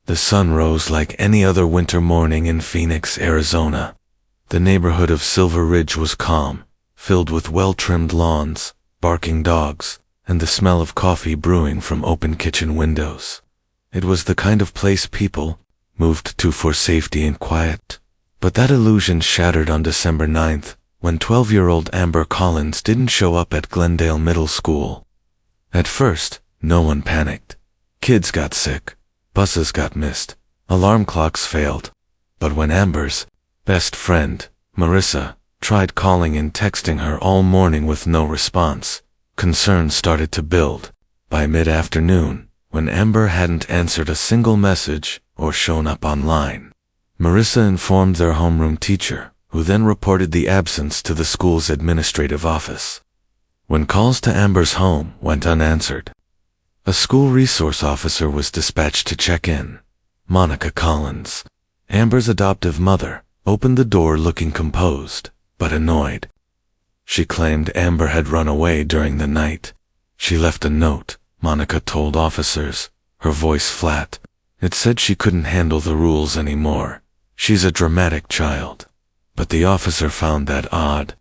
The sun rose like any other winter morning in Phoenix, Arizona. The neighborhood of Silver Ridge was calm, filled with well-trimmed lawns, barking dogs, and the smell of coffee brewing from open kitchen windows. It was the kind of place people moved to for safety and quiet. But that illusion shattered on December 9th, when 12-year-old Amber Collins didn't show up at Glendale Middle School. At first, no one panicked. Kids got sick, buses got missed, alarm clocks failed. But when Amber's best friend, Marissa, tried calling and texting her all morning with no response, concerns started to build. By mid-afternoon, when Amber hadn't answered a single message or shown up online, Marissa informed their homeroom teacher, who then reported the absence to the school's administrative office. When calls to Amber's home went unanswered, a school resource officer was dispatched to check in. Monica Collins, Amber's adoptive mother, opened the door looking composed, but annoyed. She claimed Amber had run away during the night. She left a note, Monica told officers, her voice flat. It said she couldn't handle the rules anymore. She's a dramatic child. But the officer found that odd.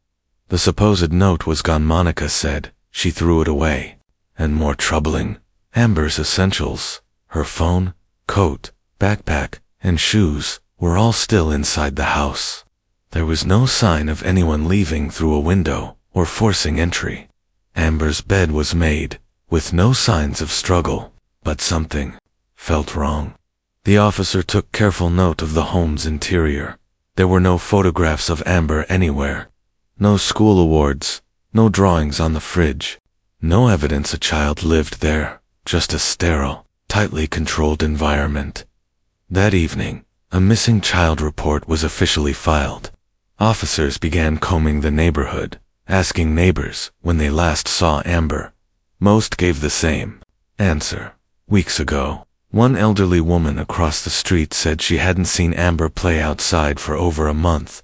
The supposed note was gone. Monica said she threw it away. And more troubling, Amber's essentials, her phone, coat, backpack, and shoes, were all still inside the house. There was no sign of anyone leaving through a window or forcing entry. Amber's bed was made, with no signs of struggle, but something felt wrong. The officer took careful note of the home's interior. There were no photographs of Amber anywhere. No school awards, no drawings on the fridge. No evidence a child lived there, just a sterile, tightly controlled environment. That evening, a missing child report was officially filed. Officers began combing the neighborhood, asking neighbors when they last saw Amber. Most gave the same answer: weeks ago. One elderly woman across the street said she hadn't seen Amber play outside for over a month.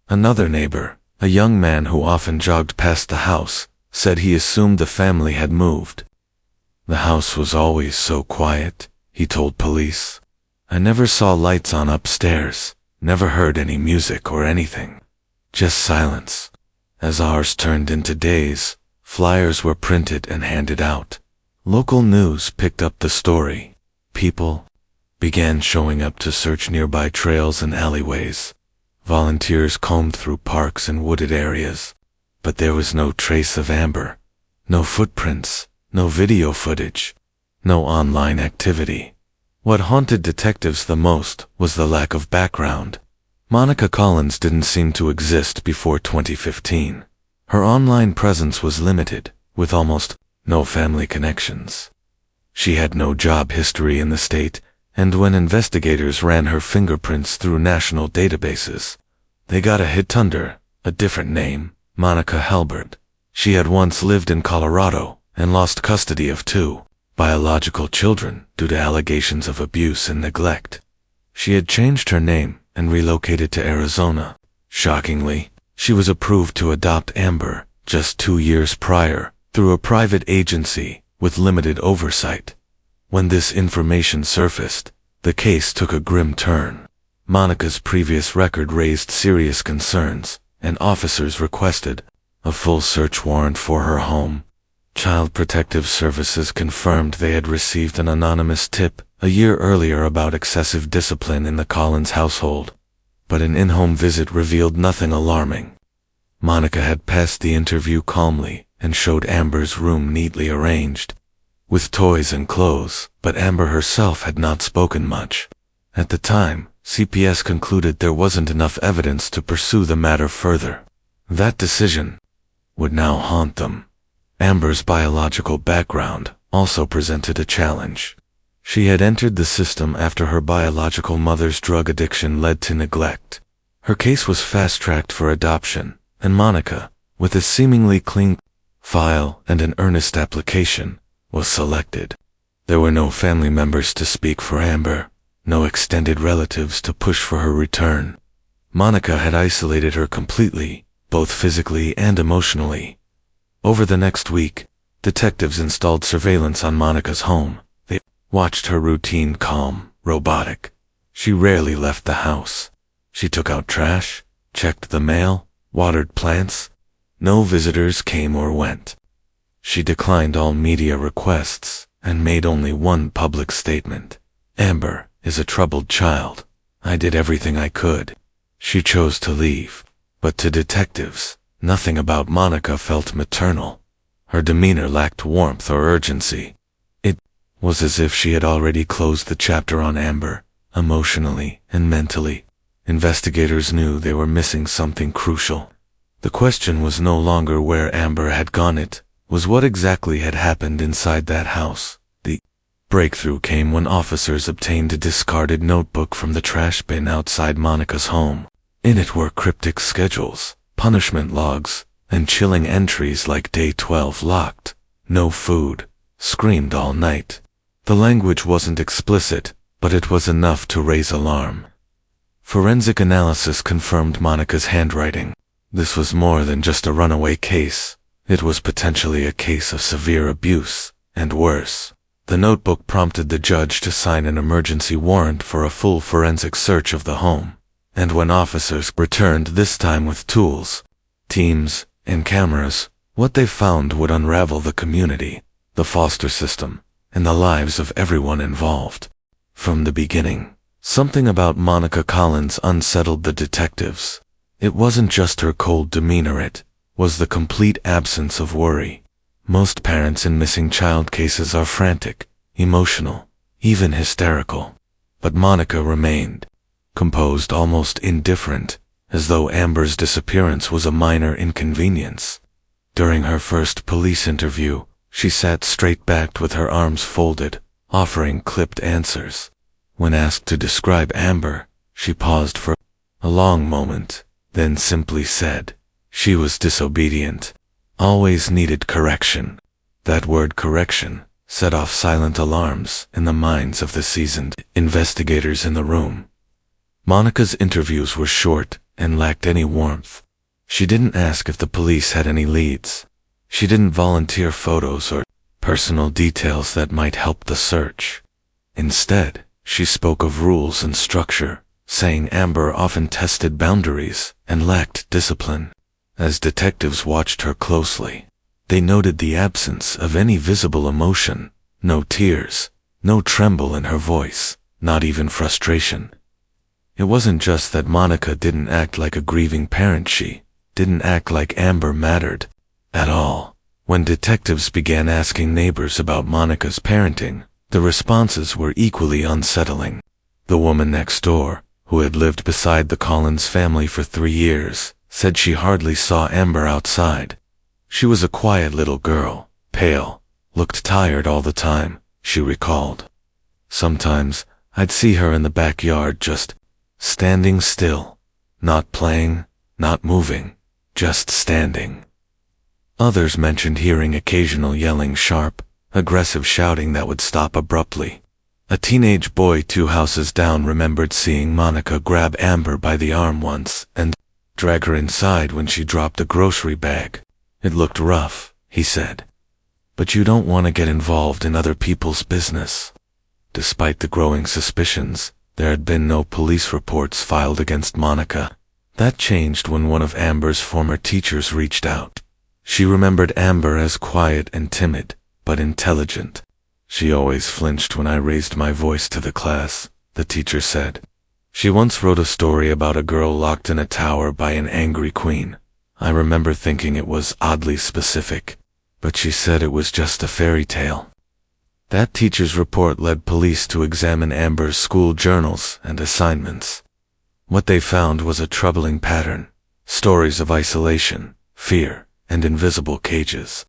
Another neighbor, a young man who often jogged past the house, said he assumed the family had moved. The house was always so quiet, he told police. I never saw lights on upstairs, never heard any music or anything. Just silence. As hours turned into days, flyers were printed and handed out. Local news picked up the story. People began showing up to search nearby trails and alleyways. Volunteers combed through parks and wooded areas. But there was no trace of Amber. No footprints, no video footage, no online activity. What haunted detectives the most was the lack of background. Monica Collins didn't seem to exist before 2015. Her online presence was limited, with almost no family connections. She had no job history in the state, and when investigators ran her fingerprints through national databases, they got a hit under a different name, Monica Halbert. She had once lived in Colorado and lost custody of 2 biological children due to allegations of abuse and neglect. She had changed her name and relocated to Arizona. Shockingly, she was approved to adopt Amber just 2 years prior through a private agency with limited oversight. When this information surfaced, the case took a grim turn. Monica's previous record raised serious concerns, and officers requested a full search warrant for her home. Child Protective Services confirmed they had received an anonymous tip a year earlier about excessive discipline in the Collins household, but an in-home visit revealed nothing alarming. Monica had passed the interview calmly and showed Amber's room neatly arranged, with toys and clothes, but Amber herself had not spoken much. At the time, CPS concluded there wasn't enough evidence to pursue the matter further. That decision would now haunt them. Amber's biological background also presented a challenge. She had entered the system after her biological mother's drug addiction led to neglect. Her case was fast-tracked for adoption, and Monica, with a seemingly clean file and an earnest application, was selected. There were no family members to speak for Amber, no extended relatives to push for her return. Monica had isolated her completely, both physically and emotionally. Over the next week, detectives installed surveillance on Monica's home. They watched her routine calm, robotic. She rarely left the house. She took out trash, checked the mail, watered plants. No visitors came or went. She declined all media requests and made only one public statement. Amber is a troubled child. I did everything I could. She chose to leave. But to detectives, nothing about Monica felt maternal. Her demeanor lacked warmth or urgency. It was as if she had already closed the chapter on Amber, emotionally and mentally. Investigators knew they were missing something crucial. The question was no longer where Amber had gone, it was what exactly had happened inside that house. The breakthrough came when officers obtained a discarded notebook from the trash bin outside Monica's home. In it were cryptic schedules, punishment logs, and chilling entries like Day 12 locked, no food, screamed all night. The language wasn't explicit, but it was enough to raise alarm. Forensic analysis confirmed Monica's handwriting. This was more than just a runaway case. It was potentially a case of severe abuse, and worse. The notebook prompted the judge to sign an emergency warrant for a full forensic search of the home. And when officers returned, this time with tools, teams, and cameras, what they found would unravel the community, the foster system, and the lives of everyone involved. From the beginning, something about Monica Collins unsettled the detectives. It wasn't just her cold demeanor, it was the complete absence of worry. Most parents in missing child cases are frantic, emotional, even hysterical. But Monica remained composed, almost indifferent, as though Amber's disappearance was a minor inconvenience. During her first police interview, she sat straight-backed with her arms folded, offering clipped answers. When asked to describe Amber, she paused for a long moment, then simply said, "She was disobedient, always needed correction." That word correction set off silent alarms in the minds of the seasoned investigators in the room. Monica's interviews were short and lacked any warmth. She didn't ask if the police had any leads. She didn't volunteer photos or personal details that might help the search. Instead, she spoke of rules and structure, saying Amber often tested boundaries and lacked discipline. As detectives watched her closely, they noted the absence of any visible emotion, no tears, no tremble in her voice, not even frustration. It wasn't just that Monica didn't act like a grieving parent, she didn't act like Amber mattered at all. When detectives began asking neighbors about Monica's parenting, the responses were equally unsettling. The woman next door, who had lived beside the Collins family for 3 years, said she hardly saw Amber outside. She was a quiet little girl, pale, looked tired all the time, she recalled. Sometimes, I'd see her in the backyard just standing still, not playing, not moving, just standing. Others mentioned hearing occasional yelling, sharp, aggressive shouting that would stop abruptly. A teenage boy 2 houses down remembered seeing Monica grab Amber by the arm once and drag her inside when she dropped a grocery bag. "It looked rough," he said. "But you don't want to get involved in other people's business." Despite the growing suspicions, there had been no police reports filed against Monica. That changed when one of Amber's former teachers reached out. She remembered Amber as quiet and timid, but intelligent. "She always flinched when I raised my voice to the class," the teacher said. "She once wrote a story about a girl locked in a tower by an angry queen. I remember thinking it was oddly specific, but she said it was just a fairy tale." That teacher's report led police to examine Amber's school journals and assignments. What they found was a troubling pattern: stories of isolation, fear, and invisible cages.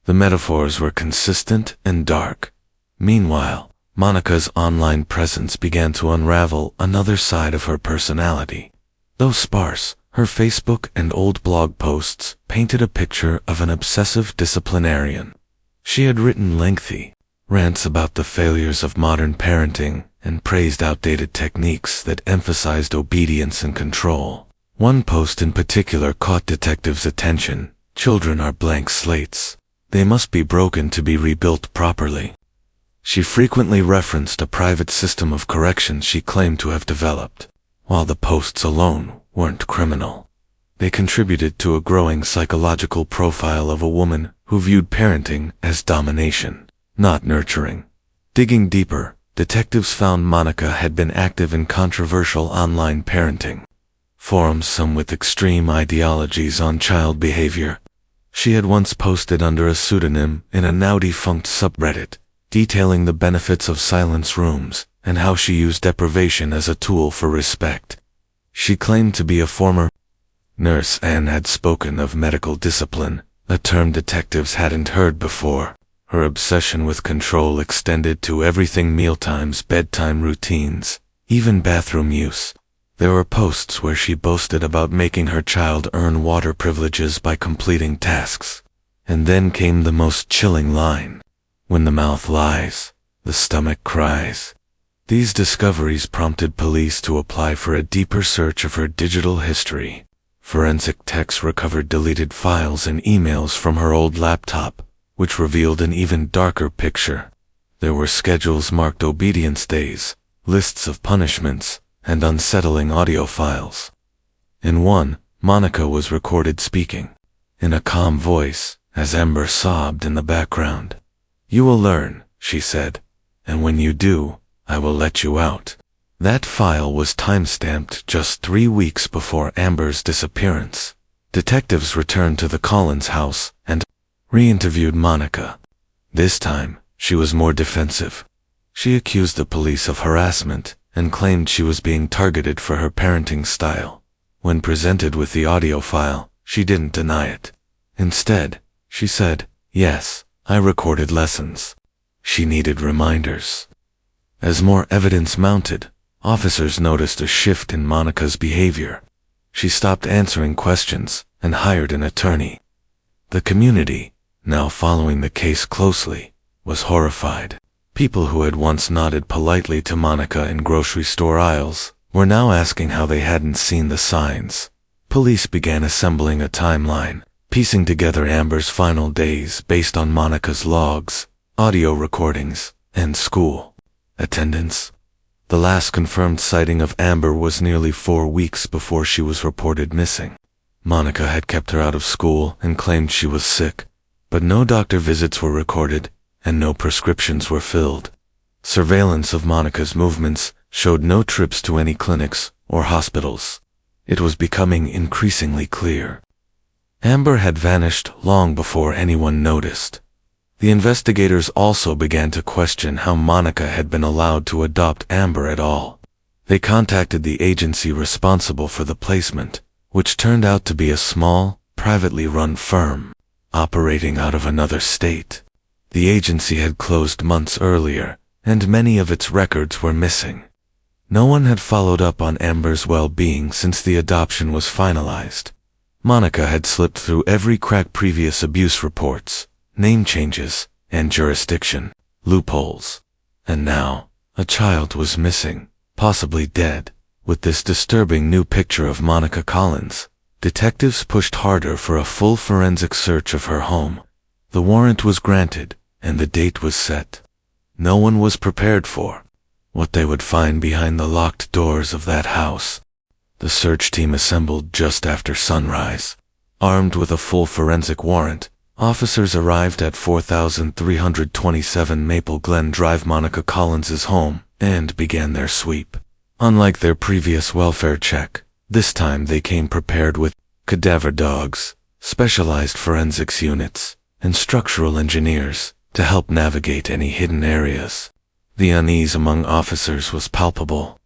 The metaphors were consistent and dark. Meanwhile, Monica's online presence began to unravel another side of her personality. Though sparse, her Facebook and old blog posts painted a picture of an obsessive disciplinarian. She had written lengthy rants about the failures of modern parenting and praised outdated techniques that emphasized obedience and control. One post in particular caught detectives' attention: "Children are blank slates. They must be broken to be rebuilt properly." She frequently referenced a private system of correction she claimed to have developed. While the posts alone weren't criminal, they contributed to a growing psychological profile of a woman who viewed parenting as domination, not nurturing. Digging deeper, detectives found Monica had been active in controversial online parenting forums, some with extreme ideologies on child behavior. She had once posted under a pseudonym in a now-defunct subreddit, detailing the benefits of silence rooms and how she used deprivation as a tool for respect. She claimed to be a former nurse and had spoken of medical discipline, a term detectives hadn't heard before. Her obsession with control extended to everything: mealtimes, bedtime routines, even bathroom use. There were posts where she boasted about making her child earn water privileges by completing tasks. And then came the most chilling line: when the mouth lies, the stomach cries. These discoveries prompted police to apply for a deeper search of her digital history. Forensic techs recovered deleted files and emails from her old laptop, which revealed an even darker picture. There were schedules marked obedience days, lists of punishments, and unsettling audio files. In one, Monica was recorded speaking, in a calm voice, as Amber sobbed in the background. "You will learn," she said, "and when you do, I will let you out." That file was timestamped just 3 weeks before Amber's disappearance. Detectives returned to the Collins house and re-interviewed Monica. This time, she was more defensive. She accused the police of harassment and claimed she was being targeted for her parenting style. When presented with the audio file, she didn't deny it. Instead, she said, "Yes, I recorded lessons." She needed reminders. As more evidence mounted, officers noticed a shift in Monica's behavior. She stopped answering questions and hired an attorney. The community, now following the case closely, was horrified. People who had once nodded politely to Monica in grocery store aisles were now asking how they hadn't seen the signs. Police began assembling a timeline, piecing together Amber's final days based on Monica's logs, audio recordings, and school attendance. The last confirmed sighting of Amber was nearly 4 weeks before she was reported missing. Monica had kept her out of school and claimed she was sick, but no doctor visits were recorded and no prescriptions were filled. Surveillance of Monica's movements showed no trips to any clinics or hospitals. It was becoming increasingly clear. Amber had vanished long before anyone noticed. The investigators also began to question how Monica had been allowed to adopt Amber at all. They contacted the agency responsible for the placement, which turned out to be a small, privately run firm, operating out of another state. The agency had closed months earlier, and many of its records were missing. No one had followed up on Amber's well-being since the adoption was finalized. Monica had slipped through every crack: previous abuse reports, name changes, and jurisdiction loopholes. And now, a child was missing, possibly dead. With this disturbing new picture of Monica Collins, detectives pushed harder for a full forensic search of her home. The warrant was granted, and the date was set. No one was prepared for what they would find behind the locked doors of that house. The search team assembled just after sunrise. Armed with a full forensic warrant, officers arrived at 4327 Maple Glen Drive, Monica Collins's home, and began their sweep. Unlike their previous welfare check, this time they came prepared with cadaver dogs, specialized forensics units, and structural engineers to help navigate any hidden areas. The unease among officers was palpable.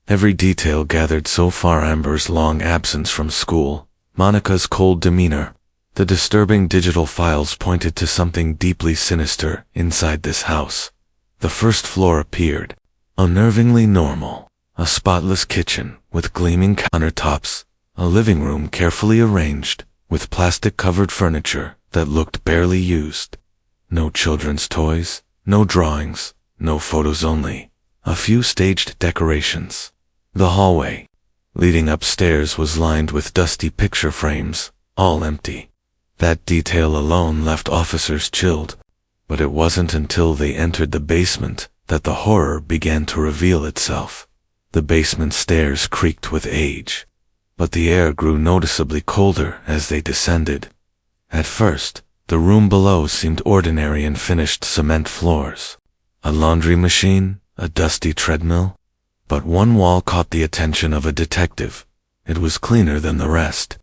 Every detail gathered so far: Amber's long absence from school, Monica's cold demeanor. The disturbing digital files pointed to something deeply sinister inside this house. The first floor appeared unnervingly normal. A spotless kitchen with gleaming countertops, a living room carefully arranged with plastic-covered furniture that looked barely used. No children's toys, no drawings, no photos, only a few staged decorations. The hallway leading upstairs was lined with dusty picture frames, all empty. That detail alone left officers chilled. But it wasn't until they entered the basement that the horror began to reveal itself. The basement stairs creaked with age, but the air grew noticeably colder as they descended. At first, the room below seemed ordinary and finished cement floors. A laundry machine, a dusty treadmill. But one wall caught the attention of a detective. It was cleaner than the rest,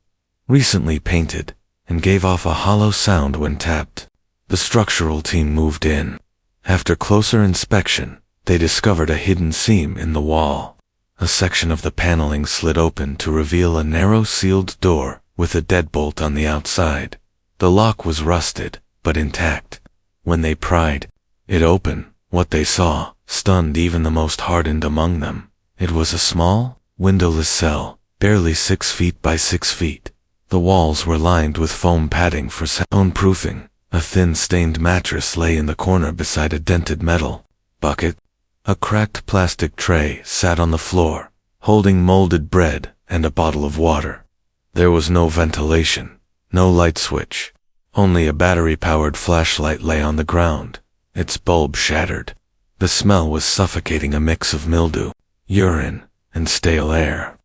recently painted, and gave off a hollow sound when tapped. The structural team moved in. After closer inspection, they discovered a hidden seam in the wall. A section of the paneling slid open to reveal a narrow sealed door with a deadbolt on the outside. The lock was rusted, but intact. When they pried it open, what they saw stunned even the most hardened among them. It was a small, windowless cell, barely 6 feet by 6 feet. The walls were lined with foam padding for soundproofing. A thin stained mattress lay in the corner beside a dented metal bucket. A cracked plastic tray sat on the floor, holding molded bread and a bottle of water. There was no ventilation, no light switch. Only a battery-powered flashlight lay on the ground, its bulb shattered. The smell was suffocating, a mix of mildew, urine, and stale air.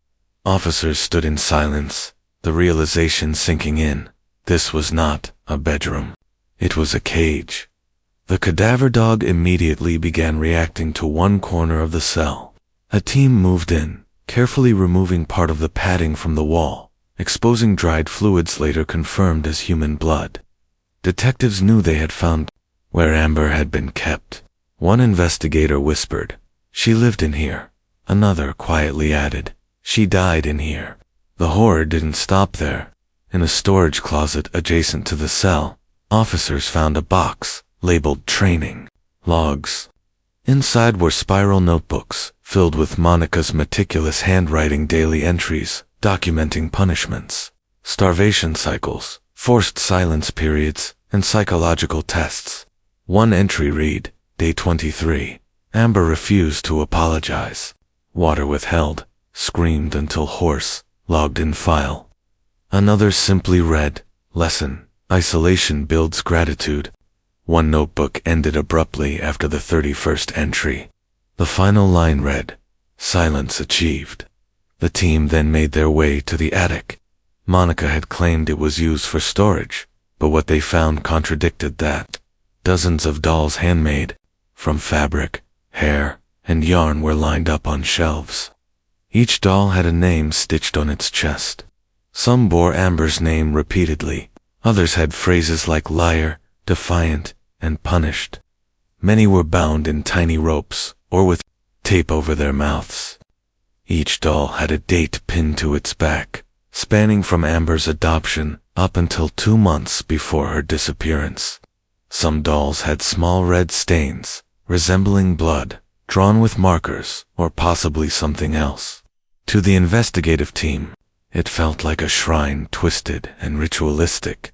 Officers stood in silence, the realization sinking in. This was not a bedroom. It was a cage. The cadaver dog immediately began reacting to one corner of the cell. A team moved in, carefully removing part of the padding from the wall, exposing dried fluids later confirmed as human blood. Detectives knew they had found where Amber had been kept. One investigator whispered, "She lived in here." Another quietly added, "She died in here." The horror didn't stop there. In a storage closet adjacent to the cell, officers found a box labeled training logs. Inside were spiral notebooks filled with Monica's meticulous handwriting, daily entries documenting punishments, starvation cycles, forced silence periods, and psychological tests. One entry read, Day 23. Amber refused to apologize. Water withheld, screamed until hoarse, logged in file. Another simply read, Lesson, isolation builds gratitude. One notebook ended abruptly after the 31st entry. The final line read, Silence achieved. The team then made their way to the attic. Monica had claimed it was used for storage, but what they found contradicted that. Dozens of dolls, handmade, from fabric, hair, and yarn, were lined up on shelves. Each doll had a name stitched on its chest. Some bore Amber's name repeatedly. Others had phrases like liar, defiant, and punished. Many were bound in tiny ropes, or with tape over their mouths. Each doll had a date pinned to its back, spanning from Amber's adoption up until 2 months before her disappearance. Some dolls had small red stains, resembling blood, drawn with markers, or possibly something else. To the investigative team, it felt like a shrine, twisted and ritualistic.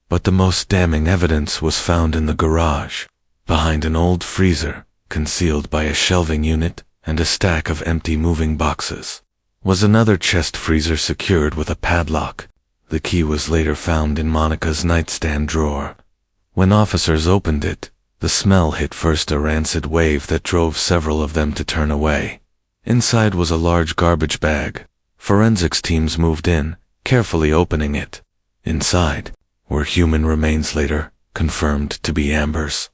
But the most damning evidence was found in the garage, behind an old freezer, concealed by a shelving unit and a stack of empty moving boxes, was another chest freezer secured with a padlock. The key was later found in Monica's nightstand drawer. When officers opened it, the smell hit first a rancid wave that drove several of them to turn away. Inside was a large garbage bag. Forensics teams moved in, carefully opening it. Inside were human remains, later confirmed to be Amber's.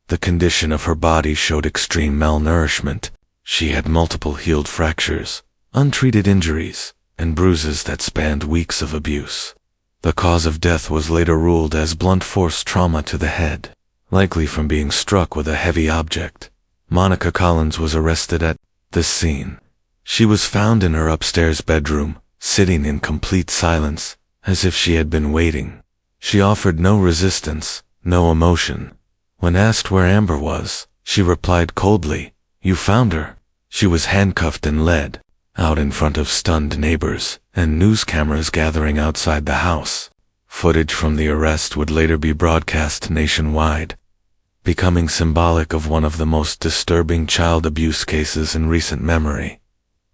The condition of her body showed extreme malnourishment. She had multiple healed fractures, untreated injuries, and bruises that spanned weeks of abuse. The cause of death was later ruled as blunt force trauma to the head, likely from being struck with a heavy object. Monica Collins was arrested at this scene. She was found in her upstairs bedroom, sitting in complete silence, as if she had been waiting. She offered no resistance, no emotion. When asked where Amber was, she replied coldly, "You found her." She was handcuffed and led out in front of stunned neighbors and news cameras gathering outside the house. Footage from the arrest would later be broadcast nationwide, becoming symbolic of one of the most disturbing child abuse cases in recent memory.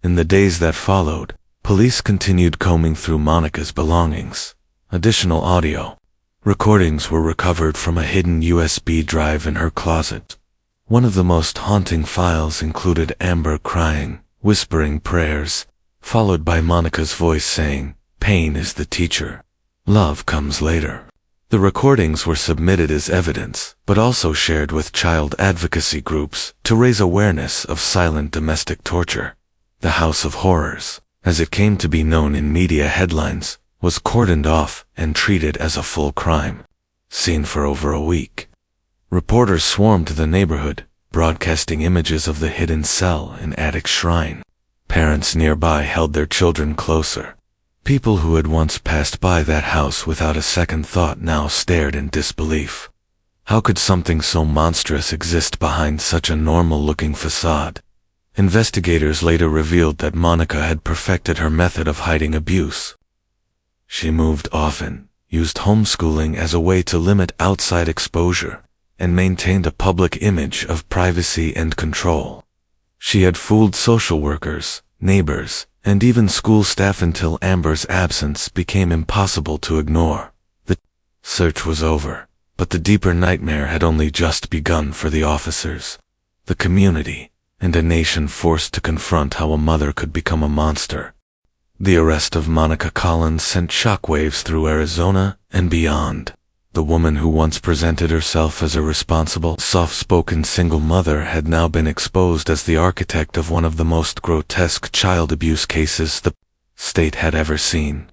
In the days that followed, police continued combing through Monica's belongings. Additional audio, Recordings were recovered from a hidden USB drive in her closet. One of the most haunting files included Amber crying, whispering prayers, followed by Monica's voice saying, "Pain is the teacher. Love comes later." The recordings were submitted as evidence, but also shared with child advocacy groups to raise awareness of silent domestic torture. The House of Horrors, as it came to be known in media headlines, was cordoned off and treated as a full crime scene for over a week. Reporters swarmed the neighborhood, broadcasting images of the hidden cell and attic shrine. Parents nearby held their children closer. People who had once passed by that house without a second thought now stared in disbelief. How could something so monstrous exist behind such a normal-looking facade? Investigators later revealed that Monica had perfected her method of hiding abuse. She moved often, used homeschooling as a way to limit outside exposure, and maintained a public image of privacy and control. She had fooled social workers, neighbors, and even school staff until Amber's absence became impossible to ignore. The search was over, but the deeper nightmare had only just begun for the officers, the community, and a nation forced to confront how a mother could become a monster. The arrest of Monica Collins sent shockwaves through Arizona and beyond. The woman who once presented herself as a responsible, soft-spoken single mother had now been exposed as the architect of one of the most grotesque child abuse cases the state had ever seen.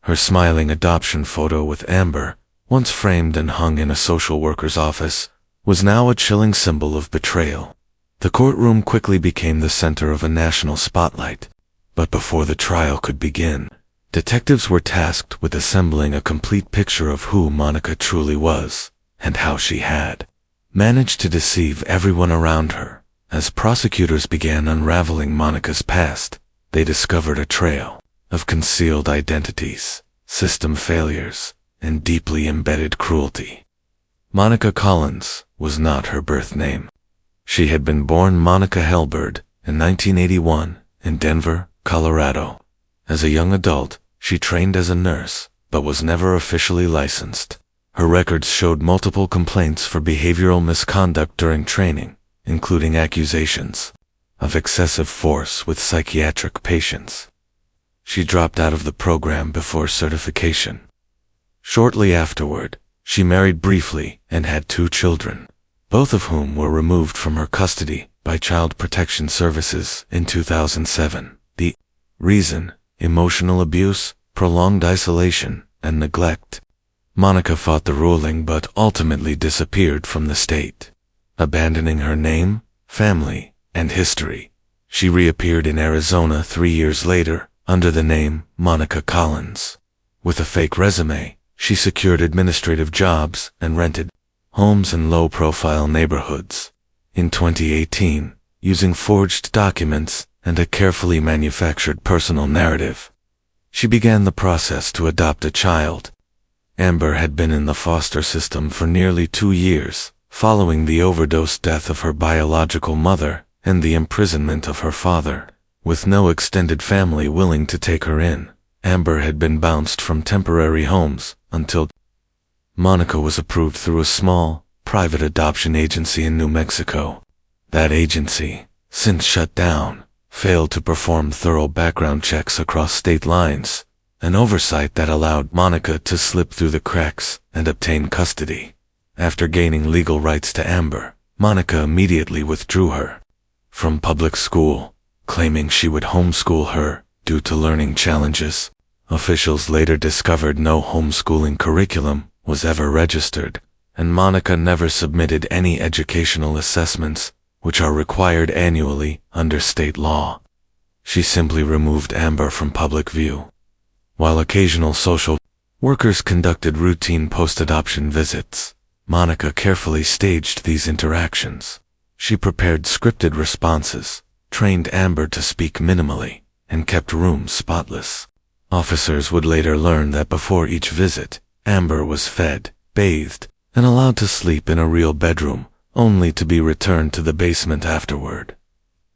Her smiling adoption photo with Amber, once framed and hung in a social worker's office, was now a chilling symbol of betrayal. The courtroom quickly became the center of a national spotlight. But before the trial could begin, detectives were tasked with assembling a complete picture of who Monica truly was, and how she had managed to deceive everyone around her. As prosecutors began unraveling Monica's past, they discovered a trail of concealed identities, system failures, and deeply embedded cruelty. Monica Collins was not her birth name. She had been born Monica Helberg in 1981 in Denver, Colorado. As a young adult, she trained as a nurse, but was never officially licensed. Her records showed multiple complaints for behavioral misconduct during training, including accusations of excessive force with psychiatric patients. She dropped out of the program before certification. Shortly afterward, she married briefly and had 2 children, both of whom were removed from her custody by Child Protection Services in 2007. The reason: emotional abuse, prolonged isolation, and neglect. Monica fought the ruling but ultimately disappeared from the state. Abandoning her name, family, and history, she reappeared in Arizona 3 years later under the name Monica Collins. With a fake resume, she secured administrative jobs and rented homes in low-profile neighborhoods. In 2018, using forged documents and a carefully manufactured personal narrative, she began the process to adopt a child. Amber had been in the foster system for nearly 2 years, following the overdose death of her biological mother and the imprisonment of her father. With no extended family willing to take her in, Amber had been bounced from temporary homes until Monica was approved through a small, private adoption agency in New Mexico. That agency, since shut down, failed to perform thorough background checks across state lines, an oversight that allowed Monica to slip through the cracks and obtain custody. After gaining legal rights to Amber, Monica immediately withdrew her from public school, claiming she would homeschool her due to learning challenges. Officials later discovered no homeschooling curriculum was ever registered, and Monica never submitted any educational assessments, which are required annually under state law. She simply removed Amber from public view. While occasional social workers conducted routine post-adoption visits, Monica carefully staged these interactions. She prepared scripted responses, trained Amber to speak minimally, and kept rooms spotless. Officers would later learn that before each visit, Amber was fed, bathed, and allowed to sleep in a real bedroom, only to be returned to the basement afterward.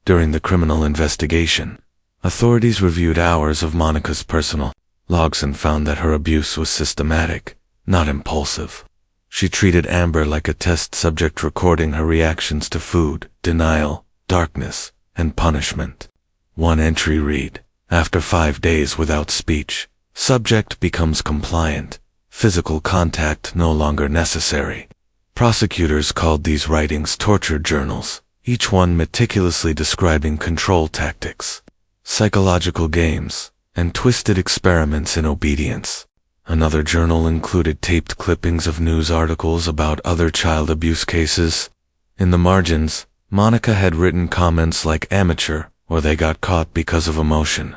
During the criminal investigation, authorities reviewed hours of Monica's personal logs and found that her abuse was systematic, not impulsive. She treated Amber like a test subject, recording her reactions to food, denial, darkness, and punishment. One entry read, "After 5 days without speech, subject becomes compliant. Physical contact no longer necessary." Prosecutors called these writings torture journals, each one meticulously describing control tactics, psychological games, and twisted experiments in obedience. Another journal included taped clippings of news articles about other child abuse cases. In the margins, Monica had written comments like "amateur" or "they got caught because of emotion."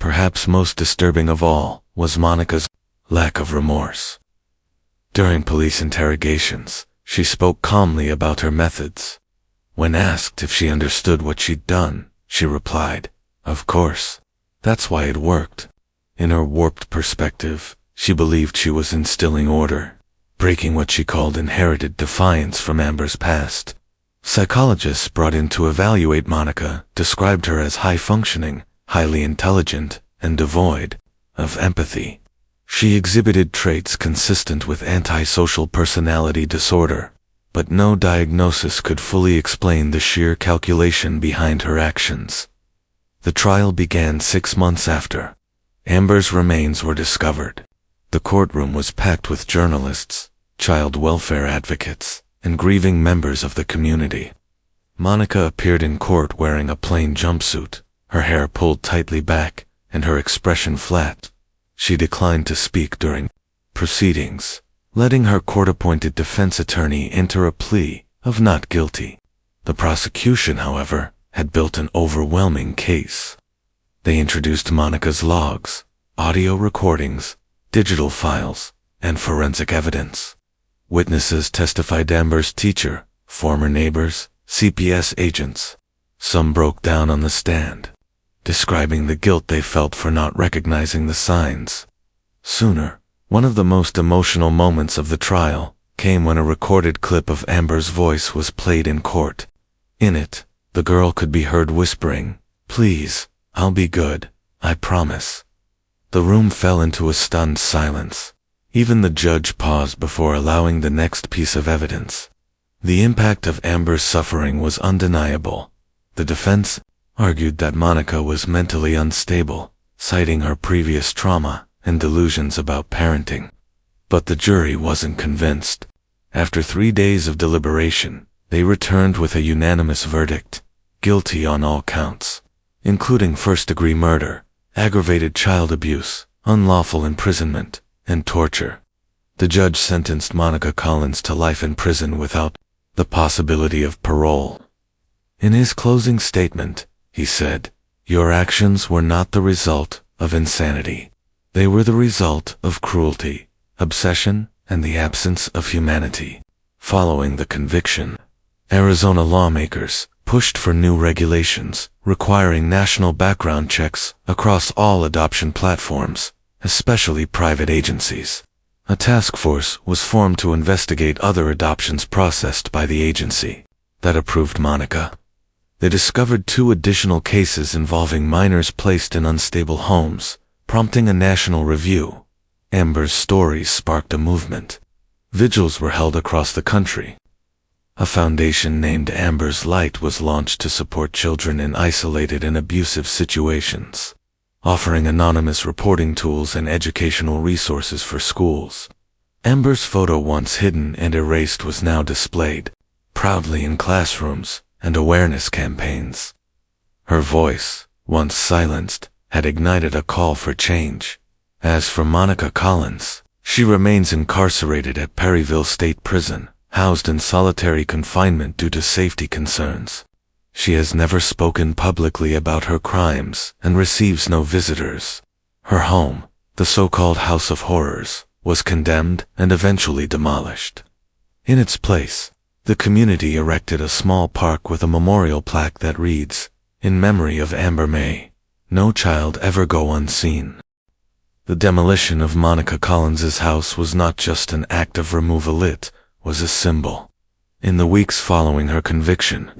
Perhaps most disturbing of all was Monica's lack of remorse. During police interrogations, she spoke calmly about her methods. When asked if she understood what she'd done, she replied, "Of course. That's why it worked." In her warped perspective, she believed she was instilling order, breaking what she called inherited defiance from Amber's past. Psychologists brought in to evaluate Monica described her as high-functioning, highly intelligent, and devoid of empathy. She exhibited traits consistent with antisocial personality disorder, but no diagnosis could fully explain the sheer calculation behind her actions. The trial began 6 months after Amber's remains were discovered. The courtroom was packed with journalists, child welfare advocates, and grieving members of the community. Monica appeared in court wearing a plain jumpsuit, her hair pulled tightly back, and her expression flat. She declined to speak during proceedings, letting her court-appointed defense attorney enter a plea of not guilty. The prosecution, however, had built an overwhelming case. They introduced Monica's logs, audio recordings, digital files, and forensic evidence. Witnesses testified: Amber's teacher, former neighbors, CPS agents. Some broke down on the stand, describing the guilt they felt for not recognizing the signs. Sooner, one of the most emotional moments of the trial came when a recorded clip of Amber's voice was played in court. In it, the girl could be heard whispering, "Please, I'll be good, I promise." The room fell into a stunned silence. Even the judge paused before allowing the next piece of evidence. The impact of Amber's suffering was undeniable. The defense argued that Monica was mentally unstable, citing her previous trauma and delusions about parenting. But the jury wasn't convinced. After 3 days of deliberation, they returned with a unanimous verdict: guilty on all counts, including first-degree murder, aggravated child abuse, unlawful imprisonment, and torture. The judge sentenced Monica Collins to life in prison without the possibility of parole. In his closing statement, he said, "Your actions were not the result of insanity. They were the result of cruelty, obsession, and the absence of humanity." Following the conviction, Arizona lawmakers pushed for new regulations requiring national background checks across all adoption platforms, especially private agencies. A task force was formed to investigate other adoptions processed by the agency that approved Monica. They discovered 2 additional cases involving minors placed in unstable homes, prompting a national review. Amber's stories sparked a movement. Vigils were held across the country. A foundation named Amber's Light was launched to support children in isolated and abusive situations, offering anonymous reporting tools and educational resources for schools. Amber's photo, once hidden and erased, was now displayed proudly in classrooms and awareness campaigns. Her voice, once silenced, had ignited a call for change. As for Monica Collins, she remains incarcerated at Perryville State Prison, housed in solitary confinement due to safety concerns. She has never spoken publicly about her crimes and receives no visitors. Her home, the so-called House of Horrors, was condemned and eventually demolished. In its place, the community erected a small park with a memorial plaque that reads, "In memory of Amber May, no child ever go unseen." The demolition of Monica Collins's house was not just an act of removal, it was a symbol. In the weeks following her conviction,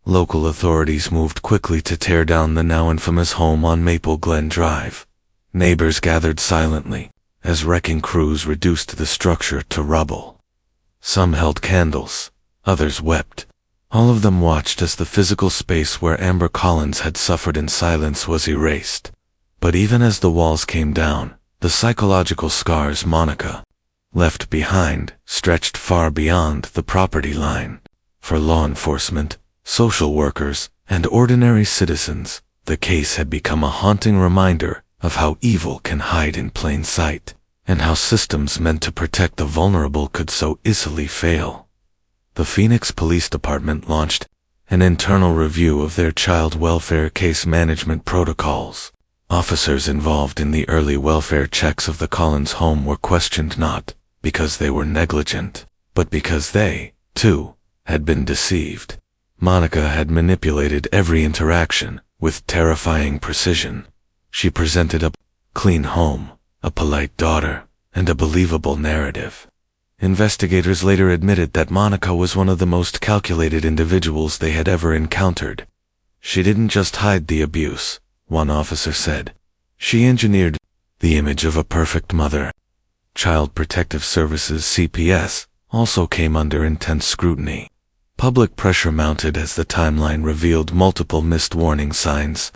local authorities moved quickly to tear down the now infamous home on Maple Glen Drive. Neighbors gathered silently, as wrecking crews reduced the structure to rubble. Some held candles, others wept. All of them watched as the physical space where Amber Collins had suffered in silence was erased. But even as the walls came down, the psychological scars Monica left behind stretched far beyond the property line. For law enforcement, social workers, and ordinary citizens, the case had become a haunting reminder of how evil can hide in plain sight, and how systems meant to protect the vulnerable could so easily fail. The Phoenix Police Department launched an internal review of their child welfare case management protocols. Officers involved in the early welfare checks of the Collins home were questioned not because they were negligent, but because they, too, had been deceived. Monica had manipulated every interaction with terrifying precision. She presented a clean home, a polite daughter, and a believable narrative. Investigators later admitted that Monica was one of the most calculated individuals they had ever encountered. She didn't just hide the abuse, one officer said. She engineered the image of a perfect mother. Child Protective Services (CPS) also came under intense scrutiny. Public pressure mounted as the timeline revealed multiple missed warning signs.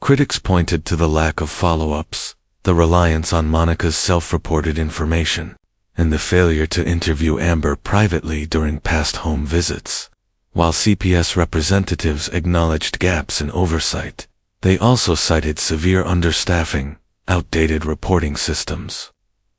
Critics pointed to the lack of follow-ups, the reliance on Monica's self-reported information, and the failure to interview Amber privately during past home visits. While CPS representatives acknowledged gaps in oversight, they also cited severe understaffing, outdated reporting systems,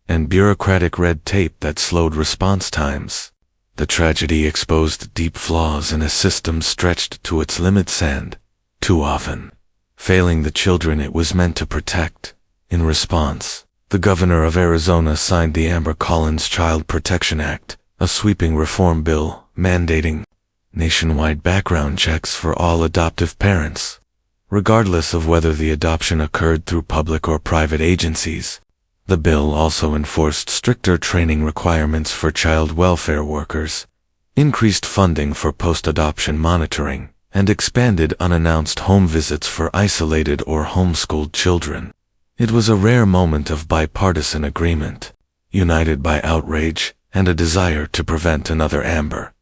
and bureaucratic red tape that slowed response times. The tragedy exposed deep flaws in a system stretched to its limits and, too often, failing the children it was meant to protect. In response, the governor of Arizona signed the Amber Collins Child Protection Act, a sweeping reform bill mandating nationwide background checks for all adoptive parents, regardless of whether the adoption occurred through public or private agencies. The bill also enforced stricter training requirements for child welfare workers, increased funding for post-adoption monitoring, and expanded unannounced home visits for isolated or homeschooled children. It was a rare moment of bipartisan agreement, united by outrage and a desire to prevent another Amber.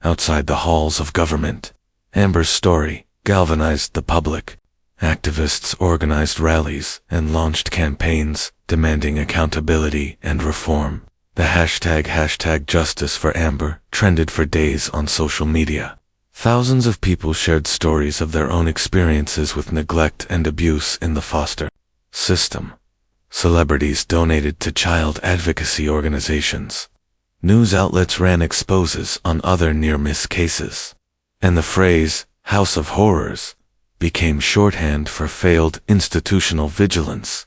Outside the halls of government, Amber's story galvanized the public. Activists organized rallies and launched campaigns demanding accountability and reform. The hashtag Justice for Amber trended for days on social media. Thousands of people shared stories of their own experiences with neglect and abuse in the foster system. Celebrities donated to child advocacy organizations. News outlets ran exposes on other near-miss cases. And the phrase, "House of Horrors," became shorthand for failed institutional vigilance.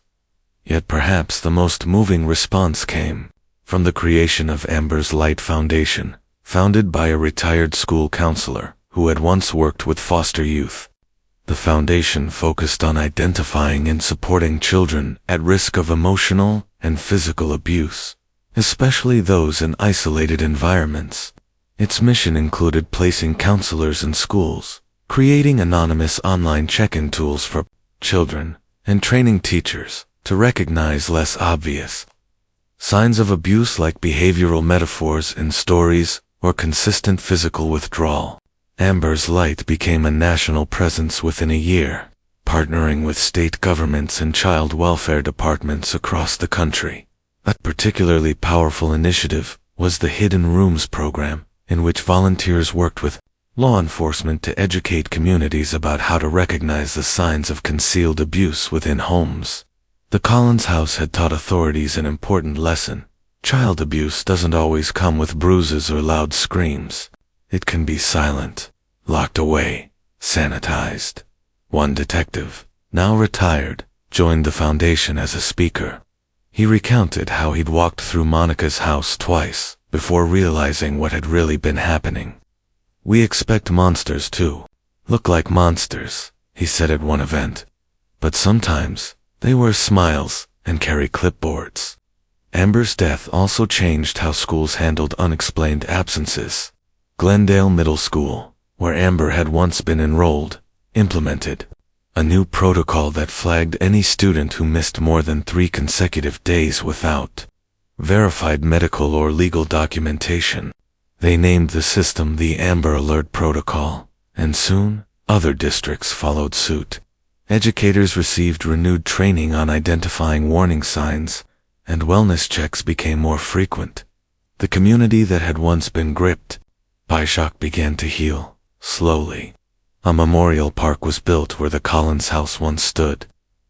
Yet perhaps the most moving response came from the creation of Amber's Light Foundation, founded by a retired school counselor who had once worked with foster youth. The foundation focused on identifying and supporting children at risk of emotional and physical abuse, especially those in isolated environments. Its mission included placing counselors in schools, creating anonymous online check-in tools for children, and training teachers to recognize less obvious signs of abuse like behavioral metaphors in stories or consistent physical withdrawal. Amber's Light became a national presence within a year, partnering with state governments and child welfare departments across the country. A particularly powerful initiative was the Hidden Rooms program, in which volunteers worked with law enforcement to educate communities about how to recognize the signs of concealed abuse within homes. The Collins house had taught authorities an important lesson. Child abuse doesn't always come with bruises or loud screams. It can be silent, locked away, sanitized. One detective, now retired, joined the foundation as a speaker. He recounted how he'd walked through Monica's house twice before realizing what had really been happening. "We expect monsters to look like monsters," he said at one event. "But sometimes they wear smiles and carry clipboards." Amber's death also changed how schools handled unexplained absences. Glendale Middle School, where Amber had once been enrolled, implemented a new protocol that flagged any student who missed more than 3 consecutive days without verified medical or legal documentation. They named the system the Amber Alert Protocol, and soon, other districts followed suit. Educators received renewed training on identifying warning signs, and wellness checks became more frequent. The community that had once been gripped by shock began to heal, slowly. A memorial park was built where the Collins house once stood.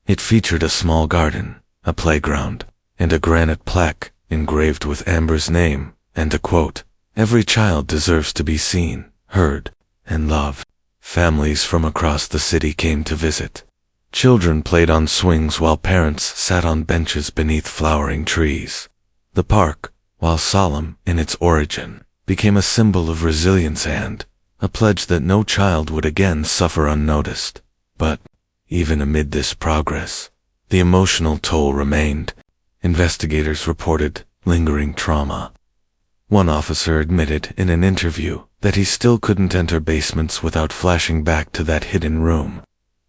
It featured a small garden, a playground, and a granite plaque engraved with Amber's name, and a quote, "Every child deserves to be seen, heard, and loved." Families from across the city came to visit. Children played on swings while parents sat on benches beneath flowering trees. The park, while solemn in its origin, became a symbol of resilience and a pledge that no child would again suffer unnoticed. But, even amid this progress, the emotional toll remained. Investigators reported lingering trauma. One officer admitted in an interview that he still couldn't enter basements without flashing back to that hidden room.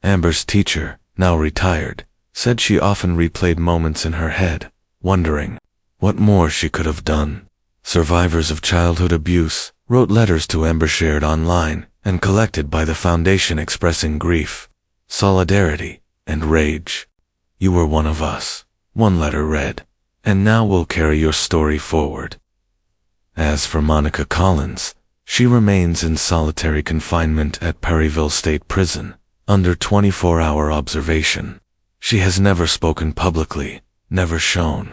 Amber's teacher, now retired, said she often replayed moments in her head, wondering what more she could have done. Survivors of childhood abuse wrote letters to Amber, shared online and collected by the foundation, expressing grief, solidarity, and rage. "You were one of us," one letter read, "and now we'll carry your story forward." As for Monica Collins, she remains in solitary confinement at Perryville State Prison, under 24-hour observation. She has never spoken publicly, never shown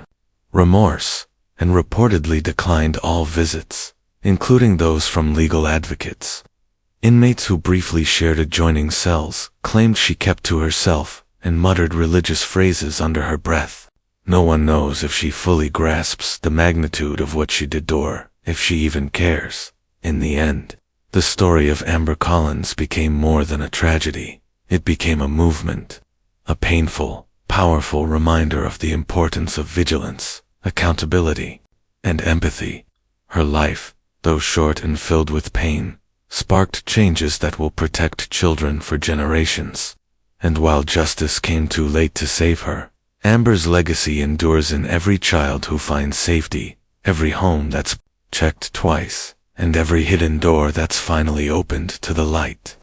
remorse, and reportedly declined all visits, including those from legal advocates. Inmates who briefly shared adjoining cells claimed she kept to herself and muttered religious phrases under her breath. No one knows if she fully grasps the magnitude of what she did or if she even cares. In the end, the story of Amber Collins became more than a tragedy. It became a movement, a painful, powerful reminder of the importance of vigilance, accountability, and empathy. Her life, though short and filled with pain, sparked changes that will protect children for generations. And while justice came too late to save her, Amber's legacy endures in every child who finds safety, every home that's checked twice, and every hidden door that's finally opened to the light.